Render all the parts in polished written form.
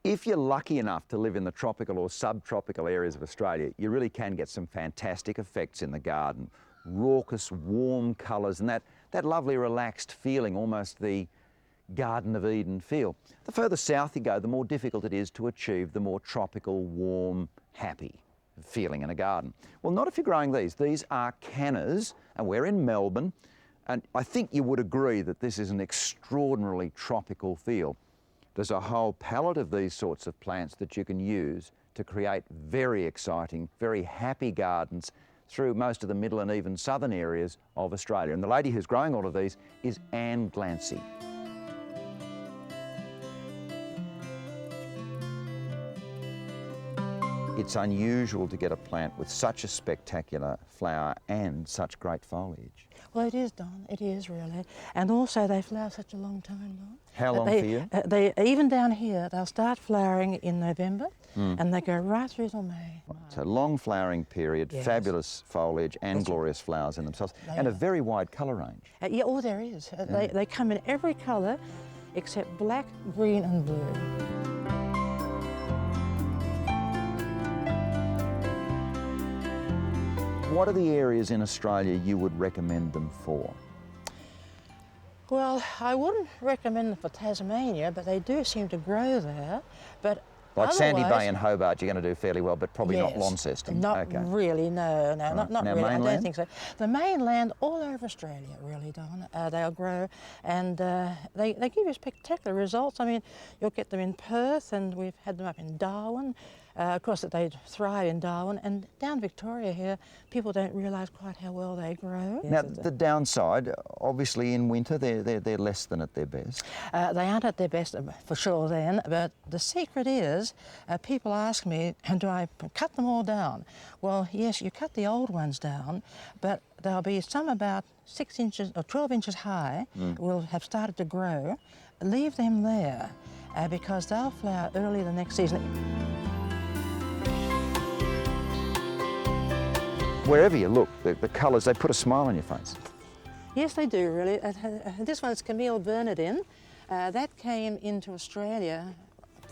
If you're lucky enough to live in the tropical or subtropical areas of Australia, you really can get some fantastic effects in the garden. Raucous, warm colours and that lovely relaxed feeling, almost the Garden of Eden feel. The further south you go, the more difficult it is to achieve the more tropical, warm, happy feeling in a garden. Well, not if you're growing these. These are cannas, and we're in Melbourne, and I think you would agree that this is an extraordinarily tropical feel. There's a whole palette of these sorts of plants that you can use to create very exciting, very happy gardens through most of the middle and even southern areas of Australia. And the lady who's growing all of these is Anne Glancy. It's unusual to get a plant with such a spectacular flower and such great foliage. Well, it is, Don. It is really. And also they flower such a long time, Don. How long for you? Even down here, they'll start flowering in November and they go right through till May. So long flowering period, yes. Fabulous foliage and glorious flowers in themselves, and a very wide colour range. Yeah, oh, there is. They come in every colour except black, green and blue. What are the areas in Australia you would recommend them for? Well, I wouldn't recommend them for Tasmania, but they do seem to grow there. But like Sandy Bay and Hobart, you're going to do fairly well, but probably not Launceston. Not really, no, right. not now, really. Mainland? I don't think so. The mainland, all over Australia, really, Don. They'll grow, and they give you spectacular results. I mean, you'll get them in Perth, and we've had them up in Darwin. Of course, they thrive in Darwin, and down Victoria here, people don't realise quite how well they grow. Now, the downside, obviously in winter, they're less than at their best. They aren't at their best for sure then, but the secret is, people ask me, do I cut them all down? Well, yes, you cut the old ones down, but there'll be some about 6 inches or 12 inches high will have started to grow. Leave them there because they'll flower early the next season. Wherever you look, the colours, they put a smile on your face. Yes, they do, really. This one's Camille Bernardin. That came into Australia,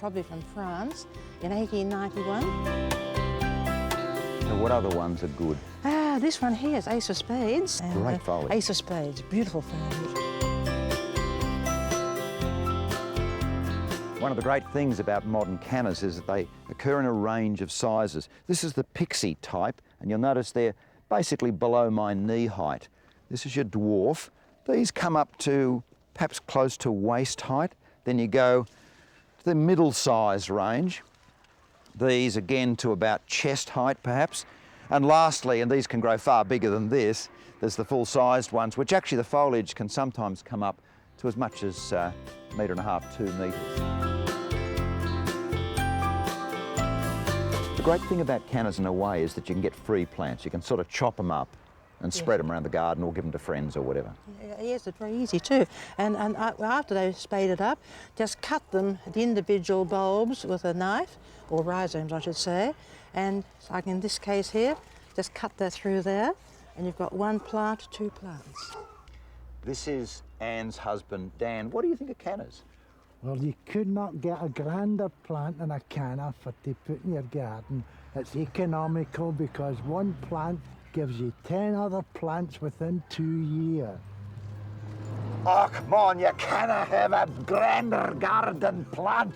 probably from France, in 1891. So what other ones are good? This one here is Ace of Spades. Great foliage. Ace of Spades, beautiful foliage. One of the great things about modern cannas is that they occur in a range of sizes. This is the pixie type, and you'll notice they're basically below my knee height. This is your dwarf. These come up to perhaps close to waist height. Then you go to the middle size range. These again to about chest height perhaps. And lastly, and these can grow far bigger than this, there's the full-sized ones, which actually the foliage can sometimes come up to as much as 1.5 metres, 2 metres. The great thing about cannas in a way is that you can get free plants. You can sort of chop them up and spread them around the garden or give them to friends or whatever. Yes, it's very easy too. And after they've spaded up, just cut them, the individual bulbs with a knife, or rhizomes I should say, and like in this case here, just cut that through there, and you've got 1 plant, 2 plants. This is Anne's husband, Dan. What do you think of cannas? Well, you could not get a grander plant than a canna for to put in your garden. It's economical because 1 plant gives you 10 other plants within 2 years. Oh, come on, you cannot have a grander garden plant.